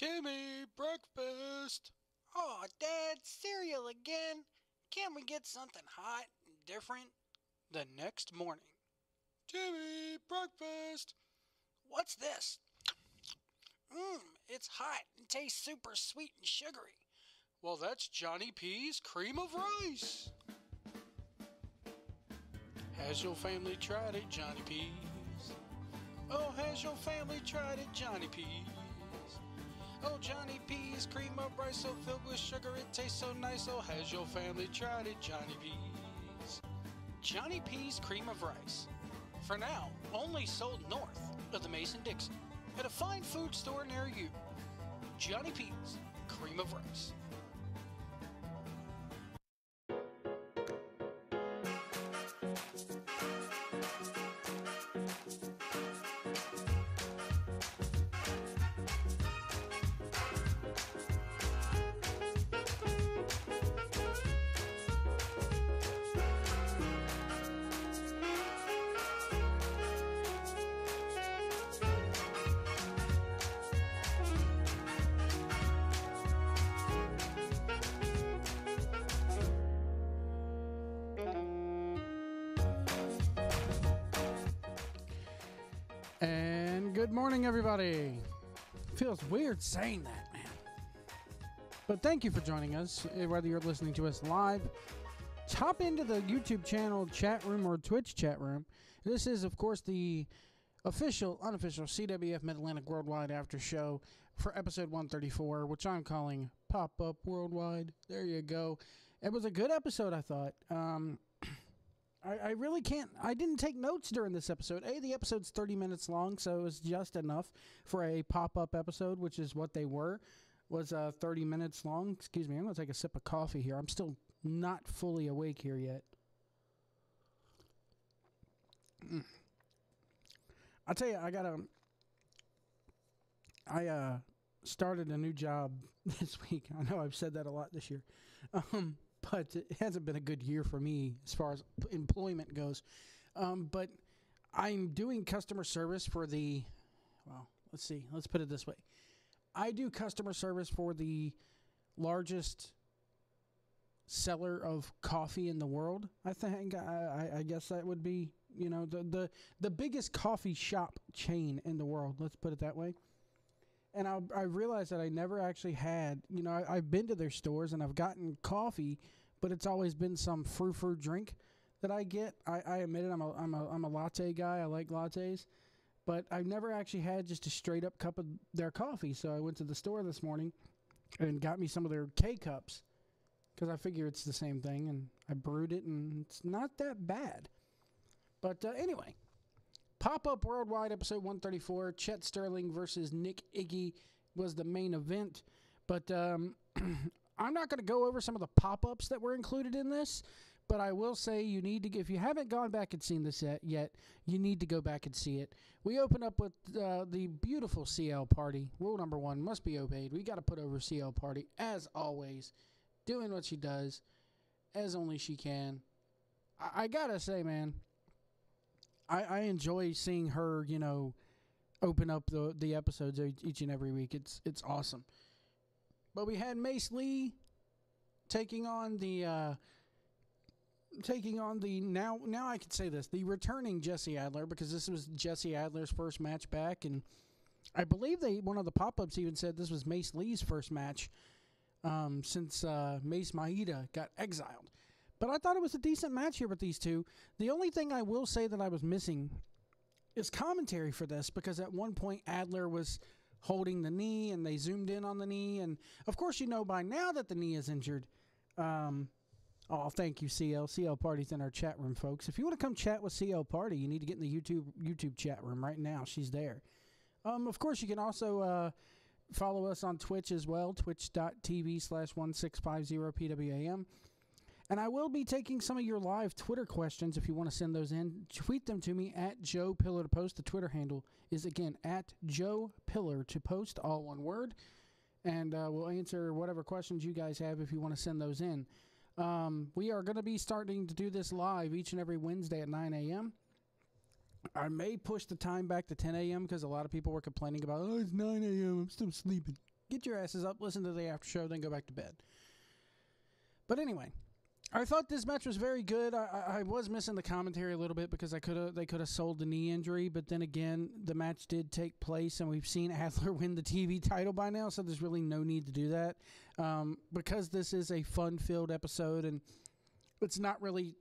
Timmy, breakfast. Oh, Dad, cereal again? Can't we get something hot and different? The next morning. Timmy, breakfast. What's this? It's hot and tastes super sweet and sugary. Well, that's Johnny P's cream of rice. Has your family tried it, Johnny P's? Oh, has your family tried it, Johnny P's? Oh, Johnny P's cream of rice so filled with sugar it tastes so nice. Oh, has your family tried it, Johnny P's? Johnny P's cream of rice. For now, only sold north of the Mason-Dixon at a fine food store near you. Johnny P's cream of rice. And good morning, everybody. Feels weird saying that, man. But thank you for joining us, whether you're listening to us live. Hop into the YouTube channel, chat room, or Twitch chat room. This is, of course, the official, unofficial CWF Mid-Atlantic Worldwide After Show for episode 134, which I'm calling Pop-Up Worldwide. There you go. It was a good episode, I thought. I really can't. I didn't take notes during this episode. The episode's 30 minutes long, so it was just enough for a pop-up episode, which is what they were, was 30 minutes long. Excuse me, I'm going to take a sip of coffee here. I'm still not fully awake here yet. I'll tell you, I started a new job this week. I know I've said that a lot this year. But it hasn't been a good year for me as far as employment goes. But I'm doing customer service for let's put it this way. I do customer service for the largest seller of coffee in the world. I think I guess that would be, the biggest coffee shop chain in the world. Let's put it that way. And I realized that I never actually had, I've been to their stores and I've gotten coffee, but it's always been some frou-frou drink that I get. I admit it, I'm a latte guy. I like lattes, but I've never actually had just a straight up cup of their coffee. So I went to the store this morning and got me some of their K-cups because I figure it's the same thing, and I brewed it, and it's not that bad. But anyway. Pop-Up Worldwide, episode 134, Chet Sterling versus Nick Iggy was the main event. But I'm not going to go over some of the pop-ups that were included in this, but I will say you need to, if you haven't gone back and seen this yet, you need to go back and see it. We open up with the beautiful CL Party. Rule number one, must be obeyed. We got to put over CL Party, as always, doing what she does, as only she can. I got to say, man, I enjoy seeing her, open up the episodes each and every week. It's awesome. But we had Mace Lee taking on the now I can say this, the returning Jesse Adler, because this was Jesse Adler's first match back, and I believe one of the pop-ups even said this was Mace Lee's first match since Mace Maida got exiled. But I thought it was a decent match here with these two. The only thing I will say that I was missing is commentary for this, because at one point Adler was holding the knee and they zoomed in on the knee. And, of course, you know by now that the knee is injured. Thank you, CL. CL Party's in our chat room, folks. If you want to come chat with CL Party, you need to get in the YouTube chat room right now. She's there. Of course, you can also follow us on Twitch as well, twitch.tv/1650PWAM. And I will be taking some of your live Twitter questions if you want to send those in. Tweet them to me at Joe Pillar to Post. The Twitter handle is, again, at Joe Pillar to Post, all one word. And we'll answer whatever questions you guys have if you want to send those in. We are going to be starting to do this live each and every Wednesday at 9 a.m. I may push the time back to 10 a.m. because a lot of people were complaining about, it's 9 a.m., I'm still sleeping. Get your asses up, listen to the after show, then go back to bed. But anyway, I thought this match was very good. I was missing the commentary a little bit because they could have sold the knee injury, but then again, the match did take place, and we've seen Adler win the TV title by now, so there's really no need to do that. Because this is a fun-filled episode, and it's not really...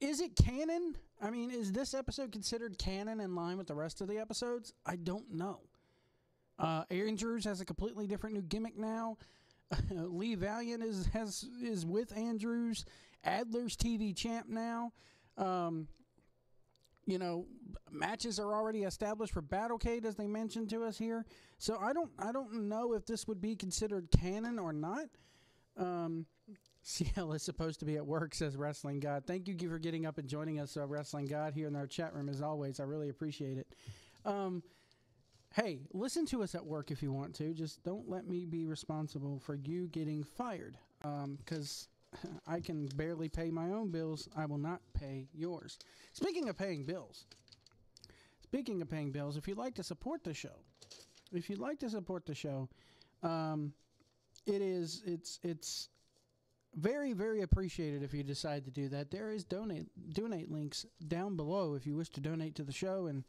Is it canon? I mean, is this episode considered canon in line with the rest of the episodes? I don't know. Andrews has a completely different new gimmick now. Lee Valiant is with Andrews. Adler's TV champ now. Matches are already established for Battlecade, as they mentioned to us here. So I don't know if this would be considered canon or not. CL is supposed to be at work, says Wrestling God. Thank you for getting up and joining us, Wrestling God, here in our chat room as always. I really appreciate it. Hey, listen to us at work if you want to. Just don't let me be responsible for you getting fired, because I can barely pay my own bills. I will not pay yours. Speaking of paying bills, if you'd like to support the show, it's very, very appreciated if you decide to do that. There is donate links down below if you wish to donate to the show. And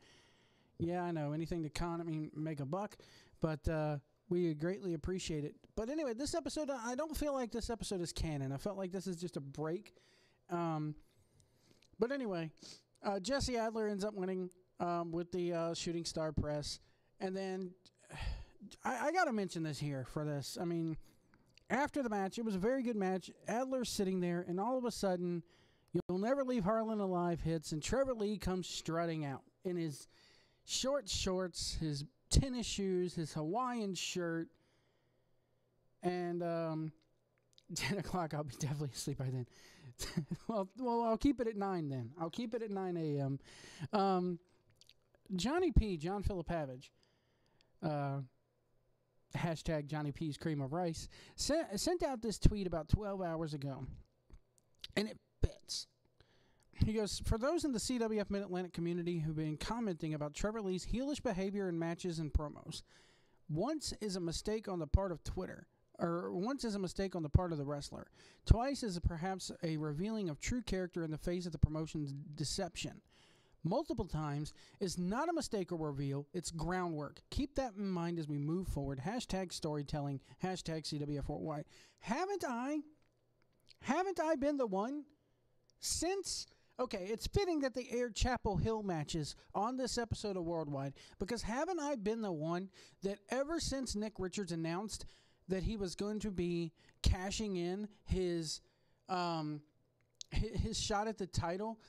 yeah, I know, anything to make a buck, but we greatly appreciate it. But anyway, this episode, I don't feel like this episode is canon. I felt like this is just a break. But anyway, Jesse Adler ends up winning with the Shooting Star Press. And then I got to mention this here for this. I mean, after the match, it was a very good match. Adler's sitting there, and all of a sudden, You'll Never Leave Harlan Alive hits, and Trevor Lee comes strutting out in his short shorts, his tennis shoes, his Hawaiian shirt, and 10 o'clock, I'll be definitely asleep by then. well, I'll keep it at 9 then. I'll keep it at 9 a.m. Johnny P, John Filipavage, hashtag Johnny P's Cream of Rice, sent out this tweet about 12 hours ago, and it fits. He goes, for those in the CWF Mid-Atlantic community who've been commenting about Trevor Lee's heelish behavior in matches and promos, once is a mistake on the part of Twitter, or once is a mistake on the part of the wrestler. Twice is perhaps a revealing of true character in the face of the promotion's deception. Multiple times is not a mistake or reveal, it's groundwork. Keep that in mind as we move forward. Hashtag storytelling, hashtag CWF WorldWide. Haven't I been the one since... Okay, it's fitting that they aired Chapel Hill matches on this episode of WorldWide, because haven't I been the one that ever since Nick Richards announced that he was going to be cashing in his shot at the title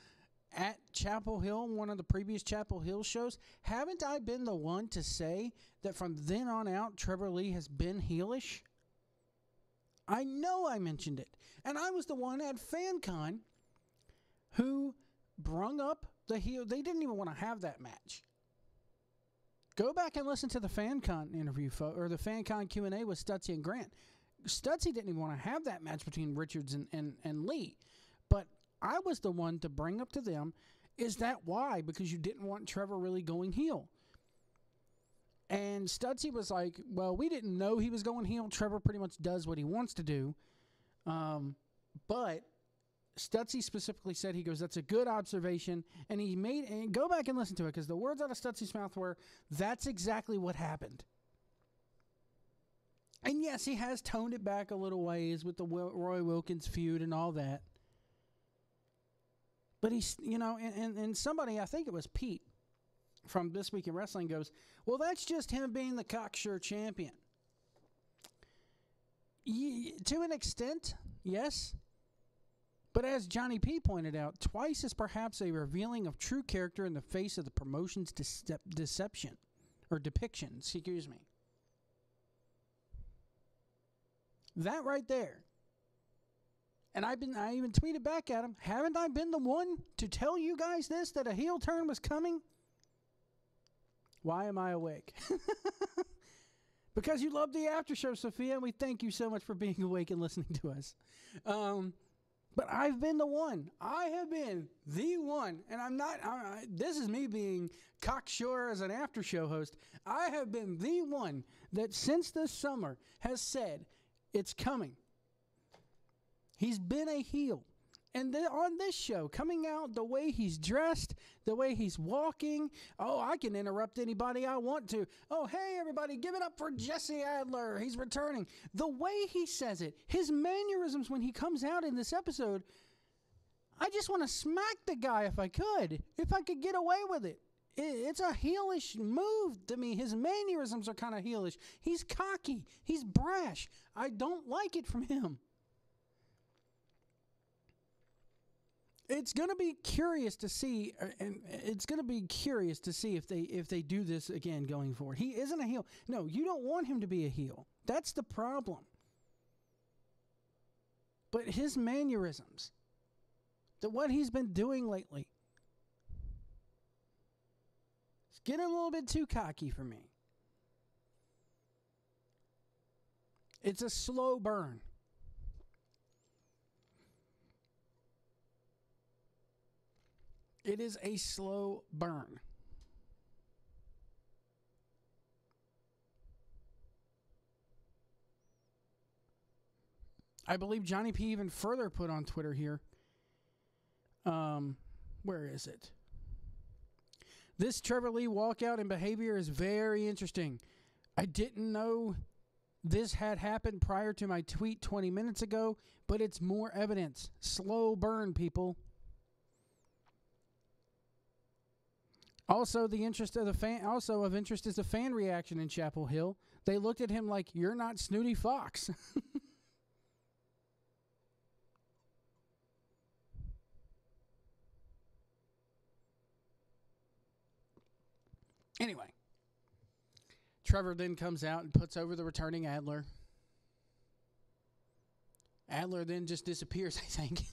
at Chapel Hill, one of the previous Chapel Hill shows, haven't I been the one to say that from then on out Trevor Lee has been heelish? I know I mentioned it. And I was the one at FanCon who brung up the heel. They didn't even want to have that match. Go back and listen to the FanCon interview, or the FanCon Q&A with Stutzy and Grant. Stutzy didn't even want to have that match between Richards and Lee. But I was the one to bring up to them, is that why? Because you didn't want Trevor really going heel. And Stutzy was like, well, we didn't know he was going heel. Trevor pretty much does what he wants to do. But Stutzy specifically said, he goes, that's a good observation. And and go back and listen to it, because the words out of Stutzy's mouth were, that's exactly what happened. And yes, he has toned it back a little ways with the Roy Wilkins feud and all that. But he's, and somebody, I think it was Pete from This Week in Wrestling, goes, well, that's just him being the cocksure champion. To an extent, yes. But as Johnny P pointed out, twice is perhaps a revealing of true character in the face of the promotion's deception, or depiction, excuse me. That right there. And I even tweeted back at him, haven't I been the one to tell you guys this, that a heel turn was coming? Why am I awake? Because you love the after show, Sophia, and we thank you so much for being awake and listening to us. But I've been the one. I have been the one. And I'm not, this is me being cocksure as an after show host. I have been the one that since this summer has said it's coming. He's been a heel. And then on this show, coming out the way he's dressed, the way he's walking, oh, I can interrupt anybody I want to. Oh, hey, everybody, give it up for Jesse Adler. He's returning. The way he says it, his mannerisms when he comes out in this episode, I just want to smack the guy if I could get away with it. It's a heelish move to me. His mannerisms are kind of heelish. He's cocky. He's brash. I don't like it from him. It's going to be curious to see, and it's going to be curious to see if they do this again going forward. He isn't a heel. No, you don't want him to be a heel. That's the problem. But his mannerisms, what he's been doing lately, it's getting a little bit too cocky for me. It's a slow burn. It is a slow burn. I believe Johnny P even further put on Twitter here. Where is it? This Trevor Lee walkout and behavior is very interesting. I didn't know this had happened prior to my tweet 20 minutes ago, but it's more evidence. Slow burn, people. Also, the interest of the fan. Also of interest is the fan reaction in Chapel Hill. They looked at him like, "You're not Snooty Fox." Anyway, Trevor then comes out and puts over the returning Adler. Adler then just disappears, I think.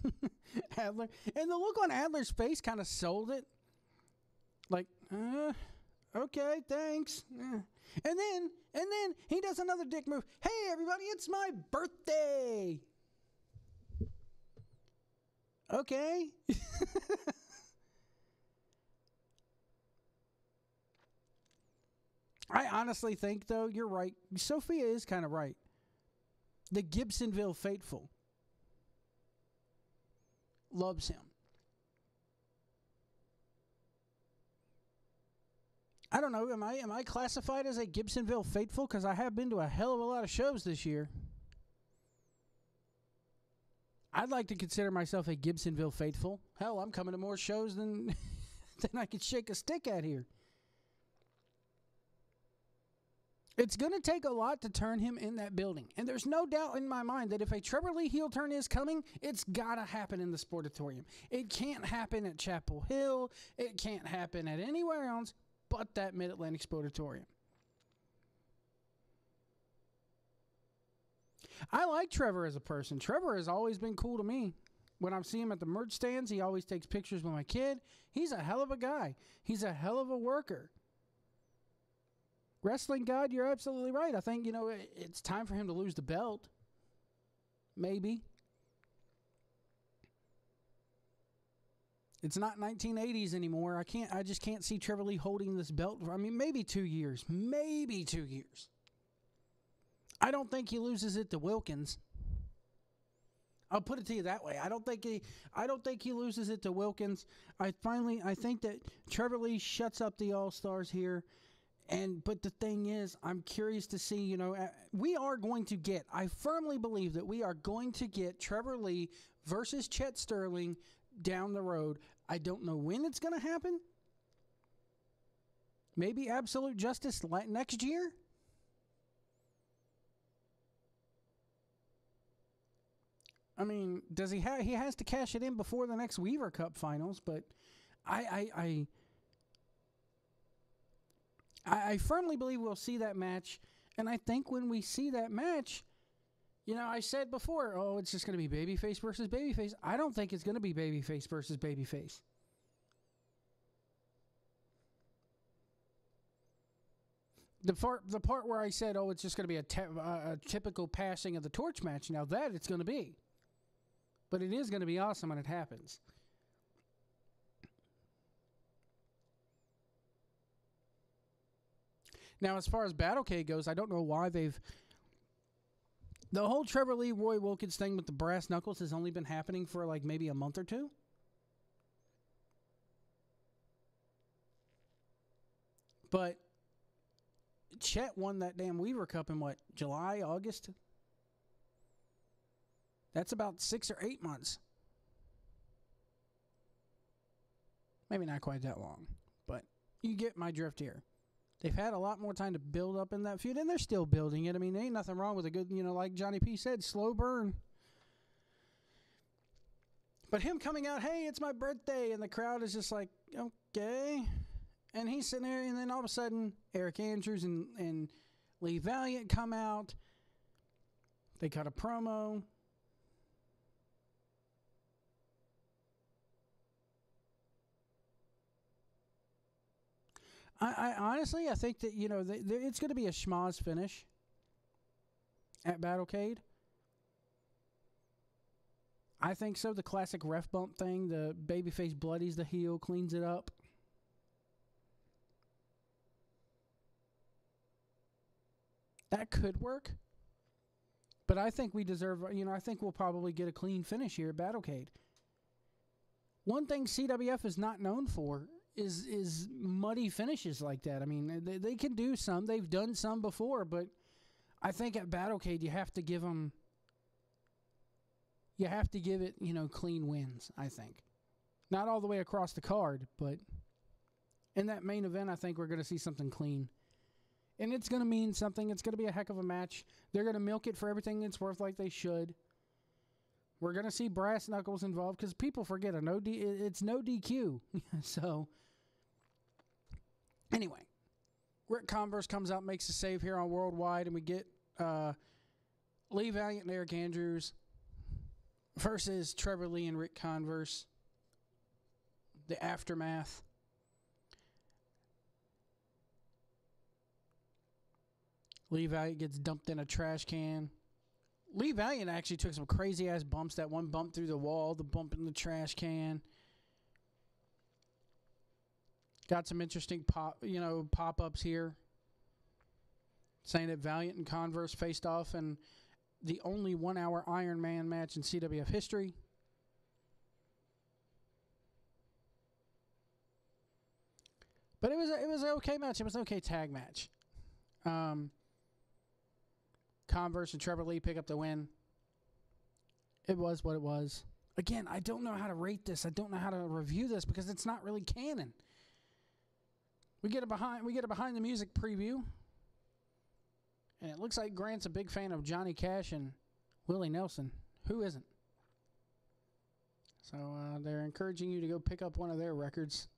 Adler, and the look on Adler's face kind of sold it. Like, okay, thanks. And then he does another dick move. Hey, everybody, it's my birthday. Okay. I honestly think, though, you're right. Sophia is kind of right. The Gibsonville faithful loves him. I don't know. Am I classified as a Gibsonville faithful? Because I have been to a hell of a lot of shows this year. I'd like to consider myself a Gibsonville faithful. Hell, I'm coming to more shows than than I could shake a stick at here. It's going to take a lot to turn him in that building. And there's no doubt in my mind that if a Trevor Lee heel turn is coming, it's got to happen in the Sportatorium. It can't happen at Chapel Hill. It can't happen at anywhere else but that Mid-Atlantic Sportatorium. I like Trevor as a person. Trevor has always been cool to me. When I see him at the merch stands, he always takes pictures with my kid. He's a hell of a guy. He's a hell of a worker. Wrestling God, you're absolutely right. I think, it's time for him to lose the belt. Maybe. It's not 1980s anymore. I just can't see Trevor Lee holding this belt. Maybe 2 years. Maybe 2 years. I don't think he loses it to Wilkins. I'll put it to you that way. I don't think he loses it to Wilkins. I think that Trevor Lee shuts up the All-Stars here. But the thing is, I'm curious to see, we are going to get, I firmly believe that we are going to get Trevor Lee versus Chet Sterling down the road. I don't know when it's going to happen. Maybe Absolute Justice next year. Does he has to cash it in before the next Weaver Cup finals, but I firmly believe we'll see that match, and I think when we see that match, I said before, it's just going to be babyface versus babyface. I don't think it's going to be babyface versus babyface. The part where I said, it's just going to be a typical passing of the torch match, now that it's going to be. But it is going to be awesome when it happens. Now, as far as Battlecade goes, I don't know why they've... The whole Trevor Lee, Roy Wilkins thing with the brass knuckles has only been happening for like maybe a month or two. But Chet won that damn Weaver Cup in what, July, August? That's about 6 or 8 months. Maybe not quite that long, but you get my drift here. They've had a lot more time to build up in that feud, and they're still building it. I mean, there ain't nothing wrong with a good, like Johnny P said, slow burn. But him coming out, hey, it's my birthday, and the crowd is just like, okay. And he's sitting there, and then all of a sudden, Eric Andrews and Lee Valiant come out. They cut a promo. I honestly, I think that, it's going to be a schmoz finish at Battlecade. I think so. The classic ref bump thing, the babyface bloodies the heel, cleans it up. That could work. But I think we deserve, I think we'll probably get a clean finish here at Battlecade. One thing CWF is not known for is muddy finishes like that. I mean, they can do some. They've done some before, but I think at Battlecade you have to give them... You have to give it, clean wins, I think. Not all the way across the card, but in that main event, I think we're going to see something clean. And it's going to mean something. It's going to be a heck of a match. They're going to milk it for everything it's worth like they should. We're going to see brass knuckles involved because people forget it's no DQ. So, anyway, Rick Converse comes out, makes a save here on Worldwide, and we get Lee Valiant and Eric Andrews versus Trevor Lee and Rick Converse. The aftermath. Lee Valiant gets dumped in a trash can. Lee Valiant actually took some crazy-ass bumps. That one bump through the wall, the bump in the trash can. Got some interesting pop-ups here. Saying that Valiant and Converse faced off in the only 1-hour Iron Man match in CWF history. But it was an okay match. It was an okay tag match. Converse and Trevor Lee pick up the win. It was what it was. Again, I don't know how to rate this. I don't know how to review this because it's not really canon. We get a behind the music preview. And it looks like Grant's a big fan of Johnny Cash and Willie Nelson. Who isn't? So they're encouraging you to go pick up one of their records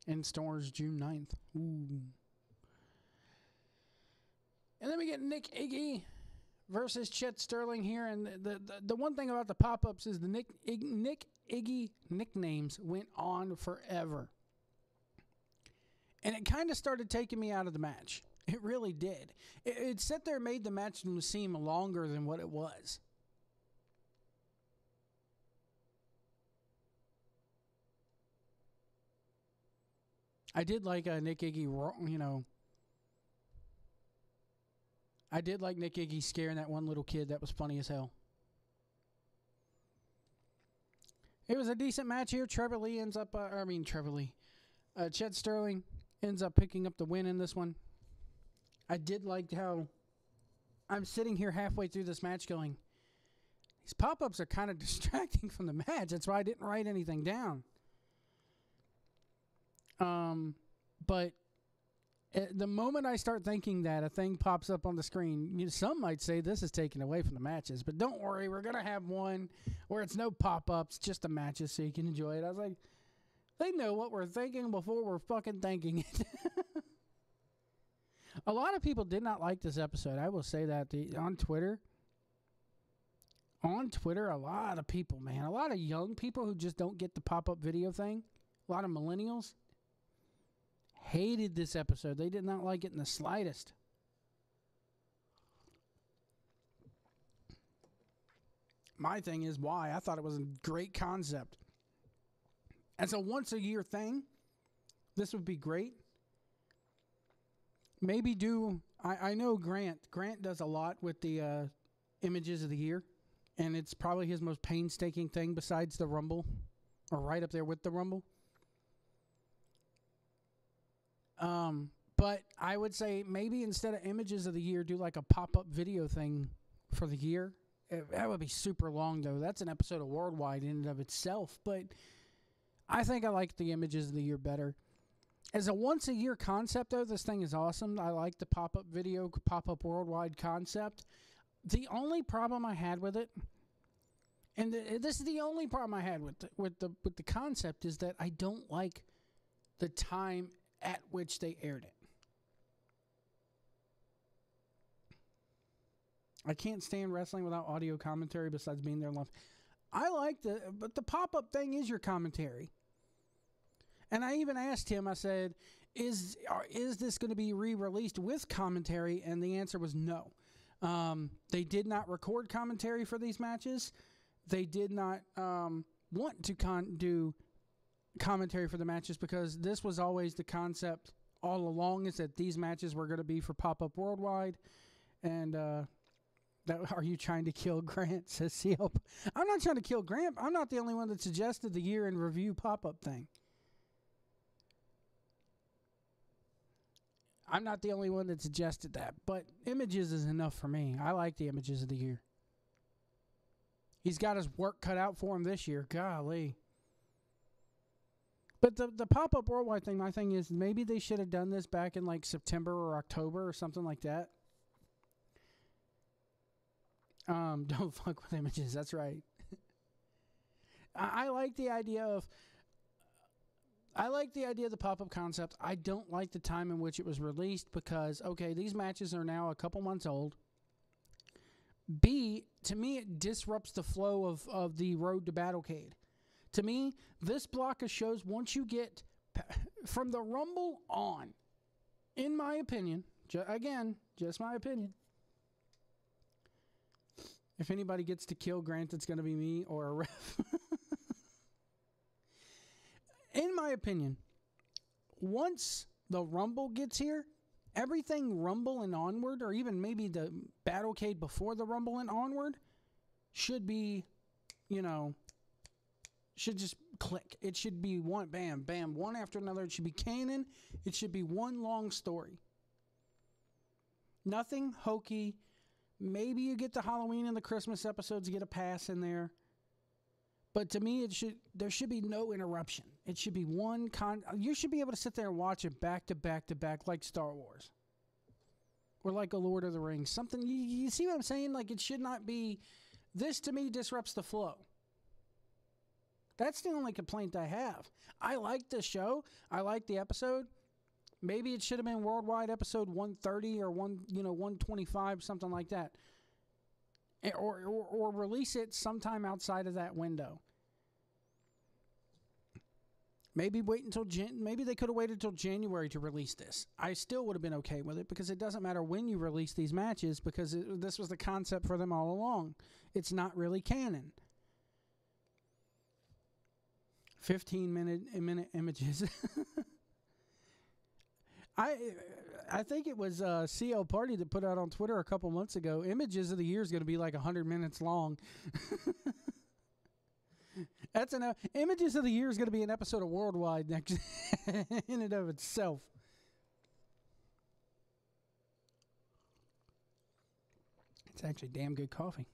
in stores June 9th. Ooh. And then we get Nick Iggy versus Chet Sterling here. And the one thing about the pop-ups is the Nick Iggy nicknames went on forever. And it kind of started taking me out of the match. It really did. It sat there and made the match seem longer than what it was. I did like Nick Iggy, I did like Nick Iggy scaring that one little kid. That was funny as hell. It was a decent match here. Trevor Lee ends up, Chet Sterling ends up picking up the win in this one. I did like how I'm sitting here halfway through this match going, these pop-ups are kind of distracting from the match. That's why I didn't write anything down. But the moment I start thinking that, a thing pops up on the screen. Some might say this is taken away from the matches, but don't worry, we're going to have one where it's no pop-ups, just the matches so you can enjoy it. I was like, they know what we're thinking before we're fucking thinking it. A lot of people did not like this episode. I will say that on Twitter. On Twitter, a lot of people, man. A lot of young people who just don't get the pop-up video thing. A lot of millennials hated this episode. They did not like it in the slightest. My thing is why. I thought it was a great concept. As a once-a-year thing, this would be great. Maybe I know Grant. Grant does a lot with the images of the year, and it's probably his most painstaking thing besides the Rumble, or right up there with the Rumble. But I would say maybe instead of images of the year, do like a pop-up video thing for the year. That would be super long, though. That's an episode of WorldWide in and of itself. But I think I like the images of the year better. As a once-a-year concept, though, this thing is awesome. I like the pop-up video, pop-up WorldWide concept. The only problem I had with it, and this is the only problem I had with the concept, is that I don't like the time at which they aired it. I can't stand wrestling without audio commentary besides being there live. I like but the pop-up thing is your commentary. And I even asked him, I said, is this going to be re-released with commentary? And the answer was no. They did not record commentary for these matches. They did not want to do commentary for the matches because this was always the concept all along, is that these matches were going to be for Pop-Up Worldwide. And are you trying to kill Grant, says CL. I'm not trying to kill Grant. I'm not the only one that suggested the year in review pop-up thing. I'm not the only one that suggested that, but images is enough for me. I like the images of the year. He's got his work cut out for him this year. Golly. But the pop-up worldwide thing, my thing is maybe they should have done this back in like September or October or something like that. Don't fuck with images. That's right. I like the idea of the pop-up concept. I don't like the time in which it was released because, okay, these matches are now a couple months old. B, to me, it disrupts the flow of the road to Battlecade. To me, this block of shows, once you get from the Rumble on, in my opinion, again, just my opinion, if anybody gets to kill Grant, it's going to be me or a ref. In my opinion, once the Rumble gets here, everything Rumble and onward, or even maybe the Battlecade before the Rumble and onward, should be, should just click. It should be one, bam, bam, one after another. It should be canon. It should be one long story. Nothing hokey. Maybe you get the Halloween and the Christmas episodes, get a pass in there. But to me, there should be no interruption. It should be one you should be able to sit there and watch it back to back to back like Star Wars. Or like a Lord of the Rings. Something, you see what I'm saying? Like it should not be, this to me disrupts the flow. That's the only complaint I have. I like the show. I like the episode. Maybe it should have been Worldwide episode 130 or 125, something like that. Or release it sometime outside of that window. Maybe maybe they could have waited until January to release this. I still would have been okay with it because it doesn't matter when you release these matches because this was the concept for them all along. It's not really canon. 15-minute images. I think it was CL Party that put out on Twitter a couple months ago, images of the year is going to be like 100 minutes long. That's enough. Images of the year is going to be an episode of Worldwide next in and of itself. It's actually damn good coffee.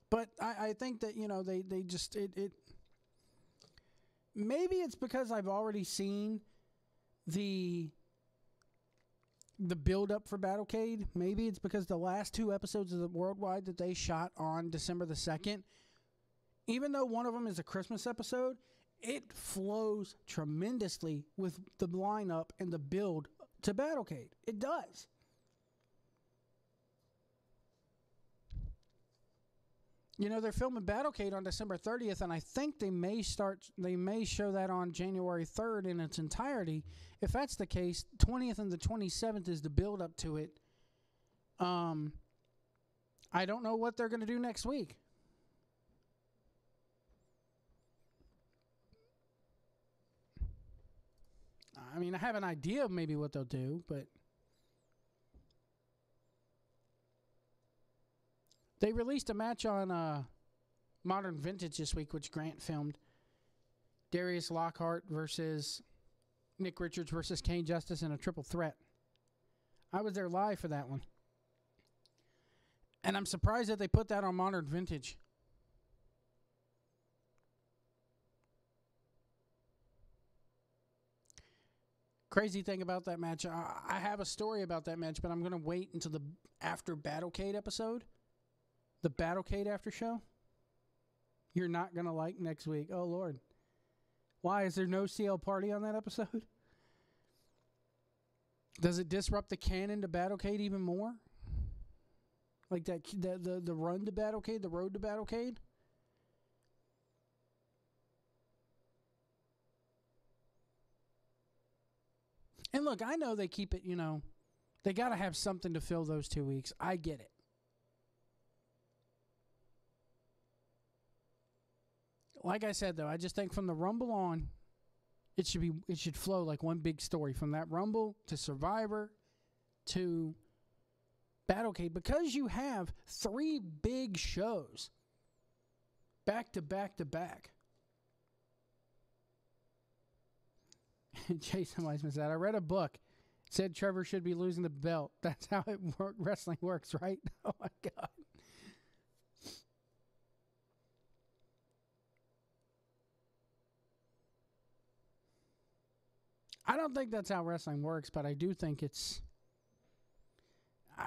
But I think that, they just, maybe it's because I've already seen the build-up for Battlecade. Maybe it's because the last two episodes of the Worldwide that they shot on December the 2nd, even though one of them is a Christmas episode, it flows tremendously with the lineup and the build to Battlecade. It does. They're filming Battlecade on December 30th, and I think they may show that on January 3rd in its entirety. If that's the case, 20th and the 27th is the build-up to it. I don't know what they're going to do next week. I mean, I have an idea of maybe what they'll do, but they released a match on Modern Vintage this week, which Grant filmed. Darius Lockhart versus Nick Richards versus Kane Justice in a triple threat. I was there live for that one. And I'm surprised that they put that on Modern Vintage. Crazy thing about that match, I have a story about that match, but I'm going to wait until the after Battlecade episode. The Battlecade after show. You're not going to like next week. Oh, Lord. Why? Is there no CL party on that episode? Does it disrupt the canon to Battlecade even more? Like that, the run to Battlecade, the road to Battlecade? And look, I know they keep it, they got to have something to fill those 2 weeks. I get it. Like I said, though, I just think from the Rumble on, it should flow like one big story. From that Rumble to Survivor to Battlecade. Because you have 3 big shows back to back to back. Jason Weissman said, I read a book. It said Trevor should be losing the belt. That's how wrestling works, right? Oh, my God. I don't think that's how wrestling works, but I do think it's...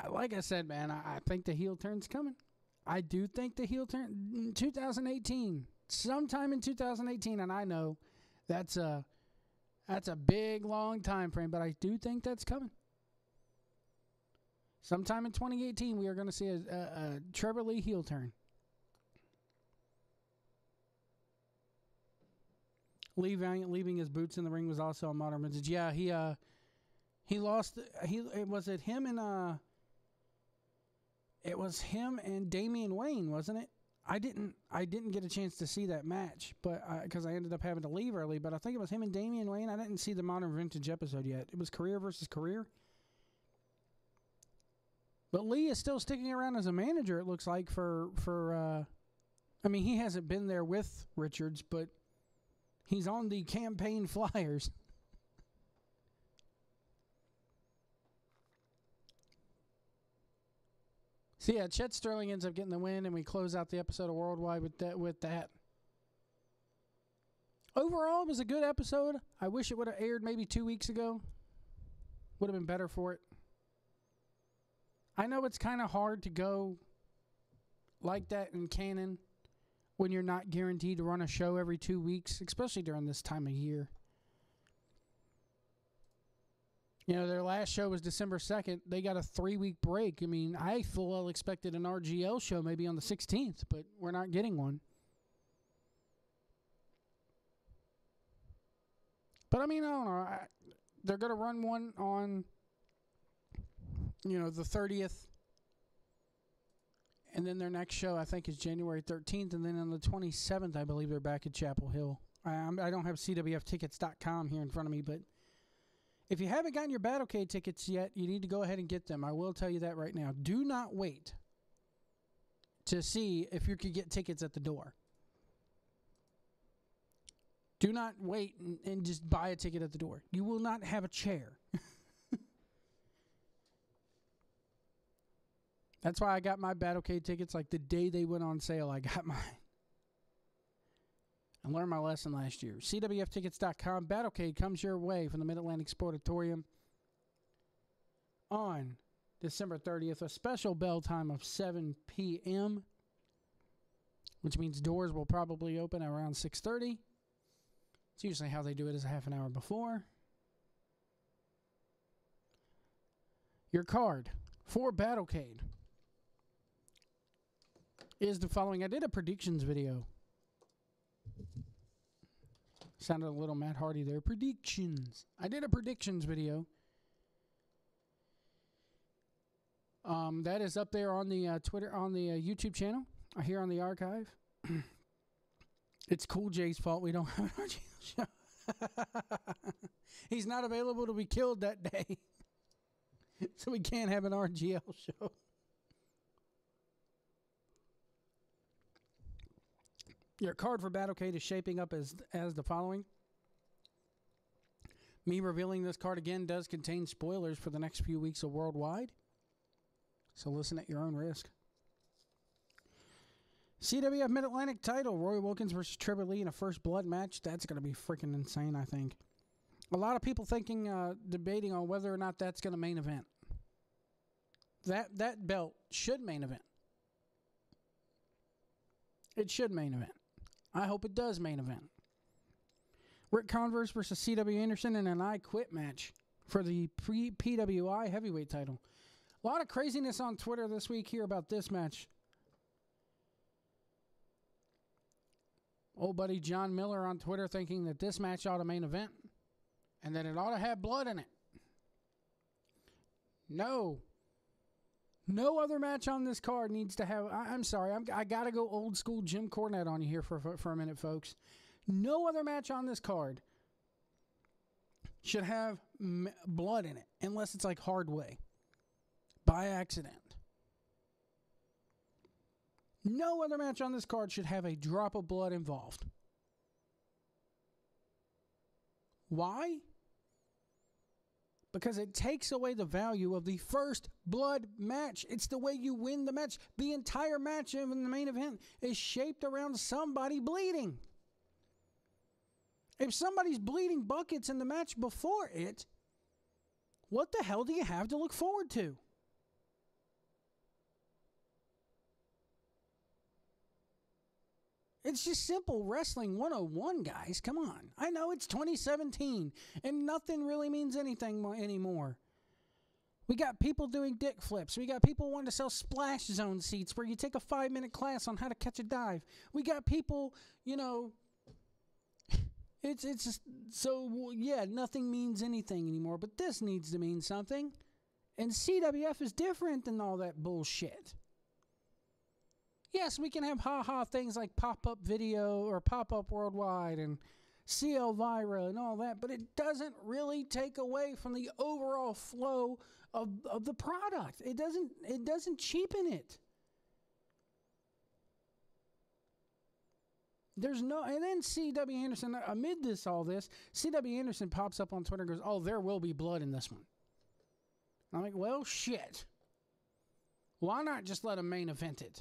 like I said, man, I think the heel turn's coming. I do think the heel turn... 2018. Sometime in 2018, and I know that's a big, long time frame, but I do think that's coming. Sometime in 2018, we are going to see a Trevor Lee heel turn. Lee Valiant leaving his boots in the ring was also a Modern Vintage. Yeah, he lost. It was him and Damian Wayne, wasn't it? I didn't get a chance to see that match, but because I ended up having to leave early. But I think it was him and Damian Wayne. I didn't see the Modern Vintage episode yet. It was career versus career. But Lee is still sticking around as a manager. It looks like for I mean, he hasn't been there with Richards, but he's on the campaign flyers. So yeah, Chet Sterling ends up getting the win, and we close out the episode of Worldwide with that. Overall, it was a good episode. I wish it would have aired maybe 2 weeks ago. Would have been better for it. I know it's kind of hard to go like that in canon when you're not guaranteed to run a show every 2 weeks, especially during this time of year. Their last show was December 2nd. They got a 3-week break. I mean, I full well expected an RGL show maybe on the 16th, but we're not getting one. But, I mean, I don't know. They're going to run one on, the 30th. And then their next show, I think, is January 13th. And then on the 27th, I believe they're back at Chapel Hill. I don't have CWFtickets.com here in front of me, but if you haven't gotten your Battlecade tickets yet, you need to go ahead and get them. I will tell you that right now. Do not wait to see if you could get tickets at the door. Do not wait and just buy a ticket at the door. You will not have a chair. That's why I got my Battlecade tickets like the day they went on sale. I got mine. I learned my lesson last year. CWFtickets.com. Battlecade comes your way from the Mid-Atlantic Sportatorium on December 30th. A special bell time of 7 p.m., which means doors will probably open around 6:30. It's usually how they do it is a half an hour before. Your card for Battlecade is the following. I did a predictions video. Sounded a little Matt Hardy there. Predictions. I did a predictions video. That is up there on the Twitter, on the YouTube channel, here on the archive. It's Cool J's fault we don't have an RGL show. He's not available to be killed that day. So we can't have an RGL show. Your card for Battlecade is shaping up as the following. Me revealing this card again does contain spoilers for the next few weeks of WorldWide. So listen at your own risk. CWF Mid-Atlantic title, Roy Wilkins versus Trevor Lee in a first blood match. That's going to be freaking insane, I think. A lot of people debating on whether or not that's going to main event. That belt should main event. It should main event. I hope it does main event. Rick Converse versus C.W. Anderson in an I Quit match for the PWI heavyweight title. A lot of craziness on Twitter this week here about this match. Old buddy John Miller on Twitter thinking that this match ought to main event and that it ought to have blood in it. No. No other match on this card needs to have... I'm sorry. I got to go old school Jim Cornette on you here for a minute, folks. No other match on this card should have blood in it unless it's like hard way. By accident. No other match on this card should have a drop of blood involved. Why? Because it takes away the value of the first blood match. It's the way you win the match. The entire match in the main event is shaped around somebody bleeding. If somebody's bleeding buckets in the match before it, what the hell do you have to look forward to? It's just simple wrestling 101, guys. Come on. I know it's 2017, and nothing really means anything anymore. We got people doing dick flips. We got people wanting to sell splash zone seats where you take a 5-minute class on how to catch a dive. We got people, it's just, so, yeah, nothing means anything anymore, but this needs to mean something. And CWF is different than all that bullshit. Yes, we can have ha-ha things like pop-up video or pop-up worldwide and CL Vira and all that, but it doesn't really take away from the overall flow of the product. It doesn't cheapen it. There's no, and then C.W. Anderson, amid all this, C.W. Anderson pops up on Twitter and goes, "Oh, there will be blood in this one." I'm like, well, shit. Why not just let him main event it?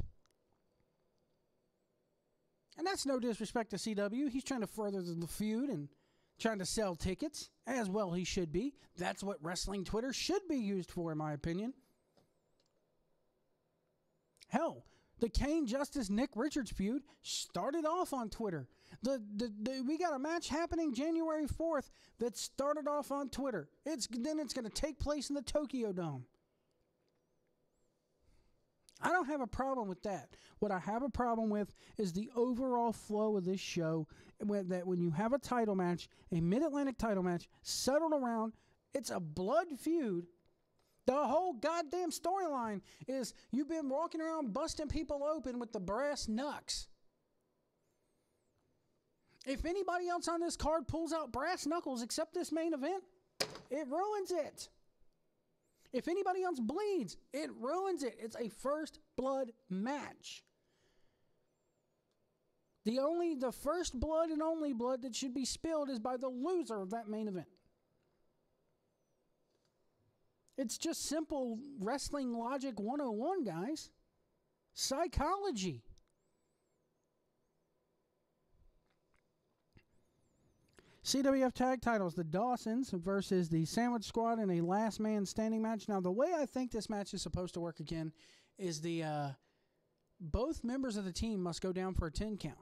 And that's no disrespect to CW. He's trying to further the feud and trying to sell tickets, as well he should be. That's what wrestling Twitter should be used for, in my opinion. Hell, the Kane Justice Nick Richards feud started off on Twitter. We got a match happening January 4th that started off on Twitter. Then it's going to take place in the Tokyo Dome. I don't have a problem with that. What I have a problem with is the overall flow of this show, that when you have a title match, a Mid-Atlantic title match, settled around, it's a blood feud. The whole goddamn storyline is you've been walking around busting people open with the brass knucks. If anybody else on this card pulls out brass knuckles except this main event, it ruins it. If anybody else bleeds, it ruins it. It's a first blood match. The first blood and only blood that should be spilled is by the loser of that main event. It's just simple wrestling logic 101, guys. Psychology. CWF tag titles, the Dawsons versus the Sandwich Squad in a last man standing match. Now, the way I think this match is supposed to work again is both members of the team must go down for a 10 count.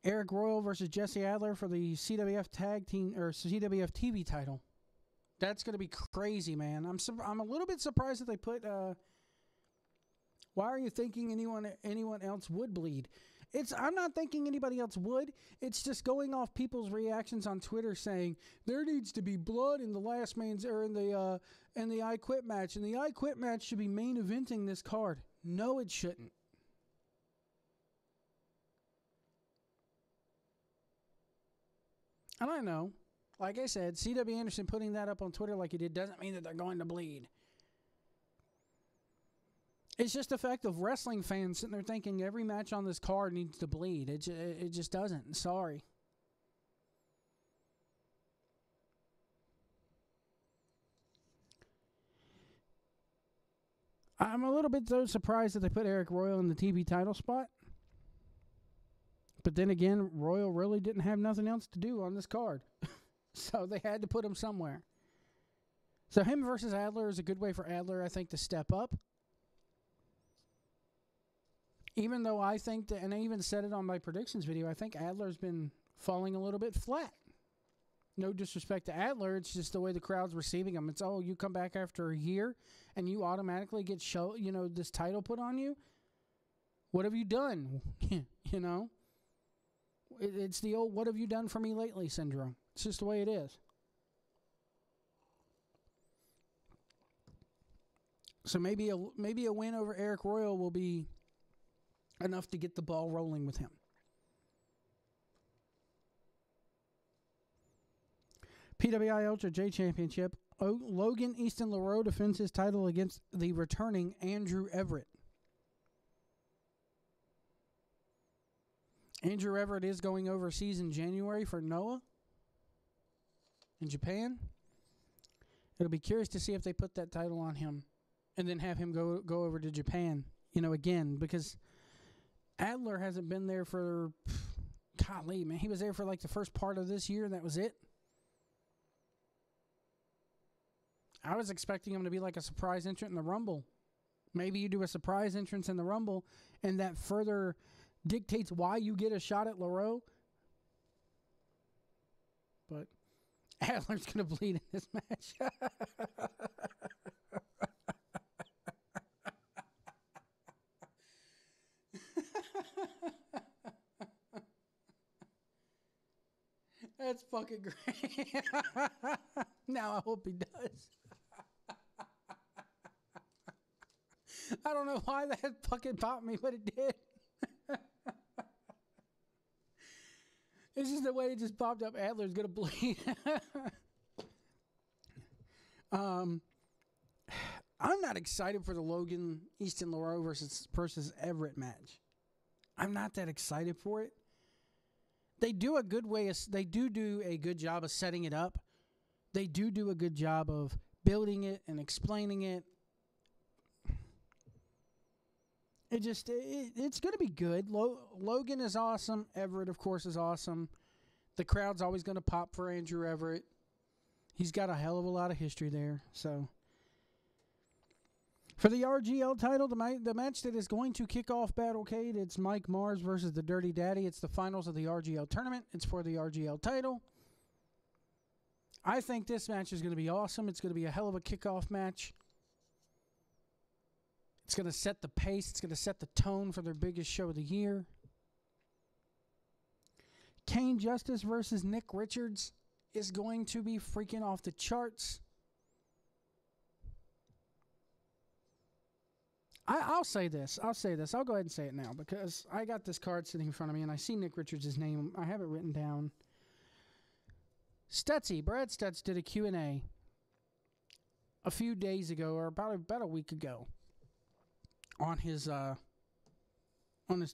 Eric Royal versus Jesse Adler for the CWF tag team or CWF TV title. That's going to be crazy, man. I'm a little bit surprised that they put. Why are you thinking anyone else would bleed? I'm not thinking anybody else would. It's just going off people's reactions on Twitter saying there needs to be blood in the last man's or in the I Quit match, and the I Quit match should be main eventing this card. No, it shouldn't. And I know, like I said, C.W. Anderson putting that up on Twitter like he did doesn't mean that they're going to bleed. It's just the fact of wrestling fans sitting there thinking every match on this card needs to bleed. It just doesn't. Sorry. I'm a little bit though surprised that they put Eric Royal in the TV title spot. But then again, Royal really didn't have nothing else to do on this card. So they had to put him somewhere. So him versus Adler is a good way for Adler, I think, to step up. Even though I think that, and I even said it on my predictions video, I think Adler's been falling a little bit flat. No disrespect to Adler, it's just the way the crowd's receiving him. It's, oh, you come back after a year and you automatically get this title put on you? What have you done? You know? It's the old what have you done for me lately syndrome. It's just the way it is. So maybe a win over Eric Royal will be enough to get the ball rolling with him. PWI Ultra J Championship. Logan Easton LaRoe defends his title against the returning Andrew Everett. Andrew Everett is going overseas in January for Noah in Japan. It'll be curious to see if they put that title on him and then have him go over to Japan, again, because Adler hasn't been there for, golly, man. He was there for like the first part of this year, and that was it. I was expecting him to be like a surprise entrant in the Rumble. Maybe you do a surprise entrance in the Rumble, and that further dictates why you get a shot at LaRoe. But Adler's going to bleed in this match. That's fucking great. Now I hope he does. I don't know why that fucking popped me, but it did. It's just the way it just popped up. Adler's gonna bleed. I'm not excited for the Logan Easton LaRoe versus Everett match. I'm not that excited for it. They do a good way. They do a good job of setting it up. They do a good job of building it and explaining it. It's going to be good. Logan is awesome. Everett, of course, is awesome. The crowd's always going to pop for Andrew Everett. He's got a hell of a lot of history there. So, for the RGL title, the match that is going to kick off Battlecade, it's Mike Mars versus the Dirty Daddy. It's the finals of the RGL tournament. It's for the RGL title. I think this match is going to be awesome. It's going to be a hell of a kickoff match. It's going to set the pace. It's going to set the tone for their biggest show of the year. Kane Justice versus Nick Richards is going to be freaking off the charts. I'll say this. I'll go ahead and say it now because I got this card sitting in front of me and I see Nick Richards' name. I have it written down. Brad Stutz did a Q&A a few days ago or about a week ago on his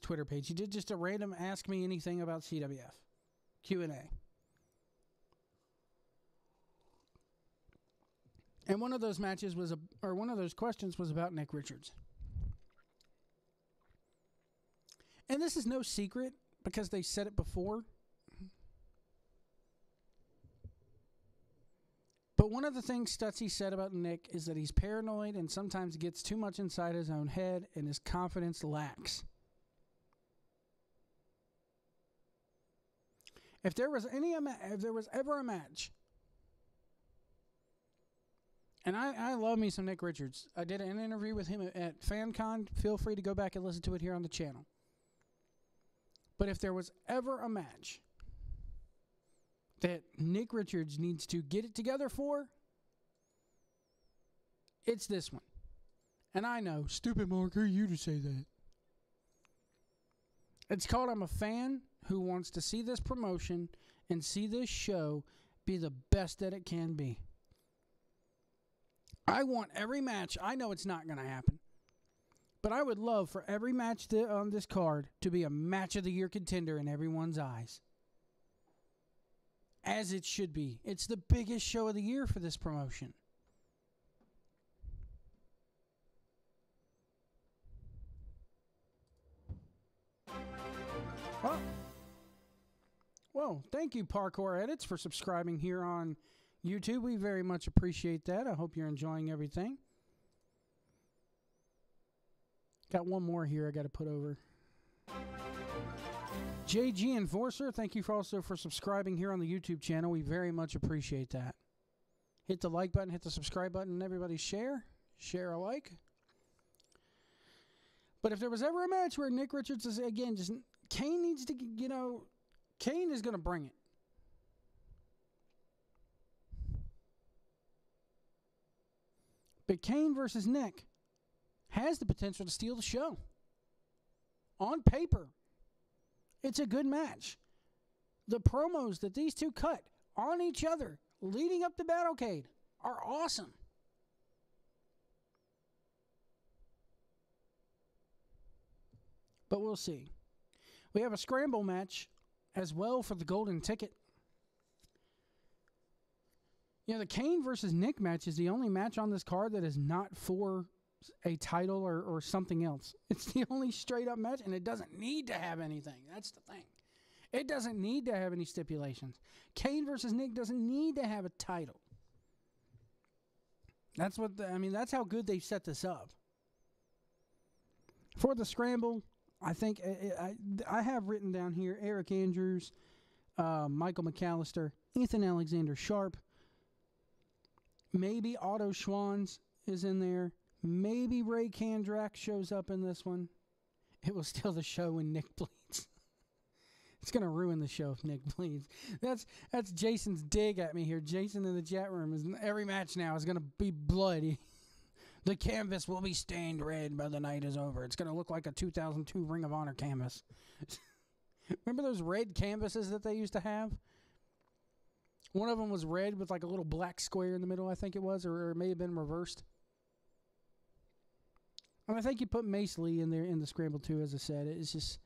Twitter page. He did just a random Ask Me Anything About CWF Q&A. And one of those questions was about Nick Richards. And this is no secret because they said it before. But one of the things Stutzy said about Nick is that he's paranoid and sometimes gets too much inside his own head and his confidence lacks. If there was ever a match, and I love me some Nick Richards. I did an interview with him at FanCon. Feel free to go back and listen to it here on the channel. But if there was ever a match that Nick Richards needs to get it together for, it's this one. And I know, stupid Mark, who are you to say that? It's called I'm a fan who wants to see this promotion and see this show be the best that it can be. I want every match. I know it's not going to happen. But I would love for every match on this card to be a match of the year contender in everyone's eyes. As it should be. It's the biggest show of the year for this promotion. Oh. Well, thank you, Parkour Edits, for subscribing here on YouTube. We very much appreciate that. I hope you're enjoying everything. Got one more here I got to put over. JG Enforcer, thank you also for subscribing here on the YouTube channel. We very much appreciate that. Hit the like button, hit the subscribe button, and everybody share. Share alike. But if there was ever a match where Nick Richards is, again, just Kane needs to, Kane is going to bring it. But Kane versus Nick has the potential to steal the show. On paper, it's a good match. The promos that these two cut on each other leading up to Battlecade are awesome. But we'll see. We have a scramble match as well for the golden ticket. The Kane versus Nick match is the only match on this card that is not for a title or something else. It's the only straight up match, and it doesn't need to have anything. That's the thing. It doesn't need to have any stipulations. Kane versus Nick doesn't need to have a title. That's that's how good they set this up. For the scramble, I think I have written down here Eric Andrews, Michael McAllister, Ethan Alexander Sharp. Maybe Otto Schwanz is in there. Maybe Ray Kandrak shows up in this one. It will steal the show when Nick bleeds. It's going to ruin the show if Nick bleeds. That's Jason's dig at me here. Jason in the chat room is every match now is going to be bloody. The canvas will be stained red by the night is over. It's going to look like a 2002 Ring of Honor canvas. Remember those red canvases that they used to have? One of them was red with like a little black square in the middle, I think it was, or it may have been reversed. And I think you put Mace Lee in there in the scramble too, as I said. It's just,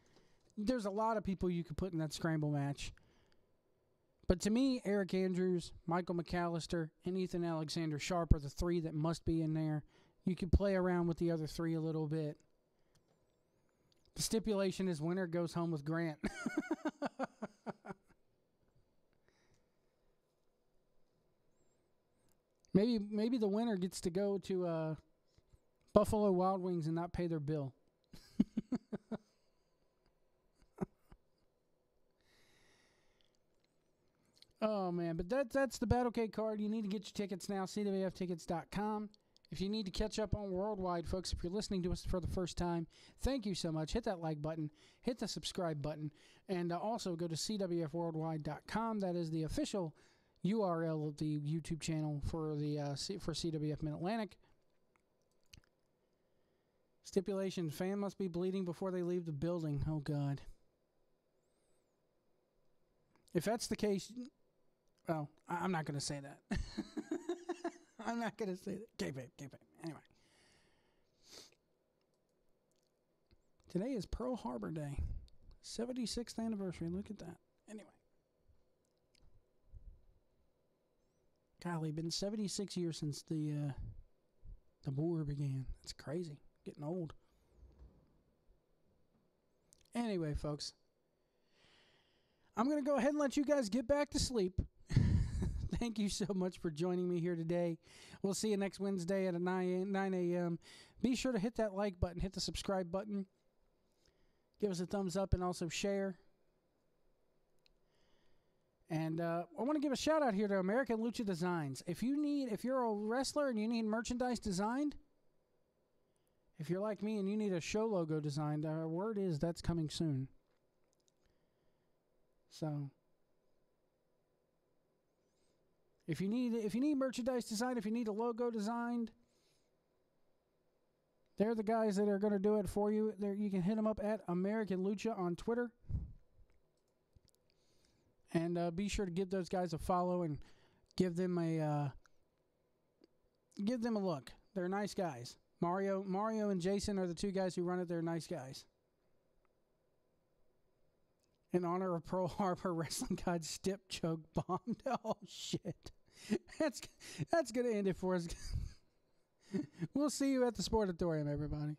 there's a lot of people you could put in that scramble match. But to me, Eric Andrews, Michael McAllister, and Ethan Alexander Sharp are the three that must be in there. You could play around with the other three a little bit. The stipulation is winner goes home with Grant. Maybe the winner gets to go to Buffalo Wild Wings and not pay their bill. Oh, man. But that's the Battlecade card. You need to get your tickets now, CWFtickets.com. If you need to catch up on Worldwide, folks, if you're listening to us for the first time, thank you so much. Hit that like button. Hit the subscribe button. And also go to CWFWorldwide.com. That is the official URL of the YouTube channel for CWF Mid-Atlantic. Stipulation, fan must be bleeding before they leave the building. Oh, God. If that's the case, well, I'm not going to say that. I'm not going to say that. Okay, babe. Anyway. Today is Pearl Harbor Day. 76th anniversary. Look at that. Anyway. Golly, been 76 years since the war began. That's crazy. Getting old. Anyway, folks. I'm going to go ahead and let you guys get back to sleep. Thank you so much for joining me here today. We'll see you next Wednesday at 9 a.m. Be sure to hit that like button, hit the subscribe button. Give us a thumbs up and also share. And I want to give a shout out here to American Lucha Designs. If you're a wrestler and you need merchandise designed, if you're like me and you need a show logo designed, our word is that's coming soon. So if you need merchandise designed, if you need a logo designed, they're the guys that are going to do it for you. There, you can hit them up at American Lucha on Twitter. And be sure to give those guys a follow and give them a look. They're nice guys. Mario and Jason are the two guys who run it. They're nice guys. In honor of Pearl Harbor, Wrestling God Stip choke bombed. Oh shit! That's gonna end it for us. We'll see you at the Sportatorium, everybody.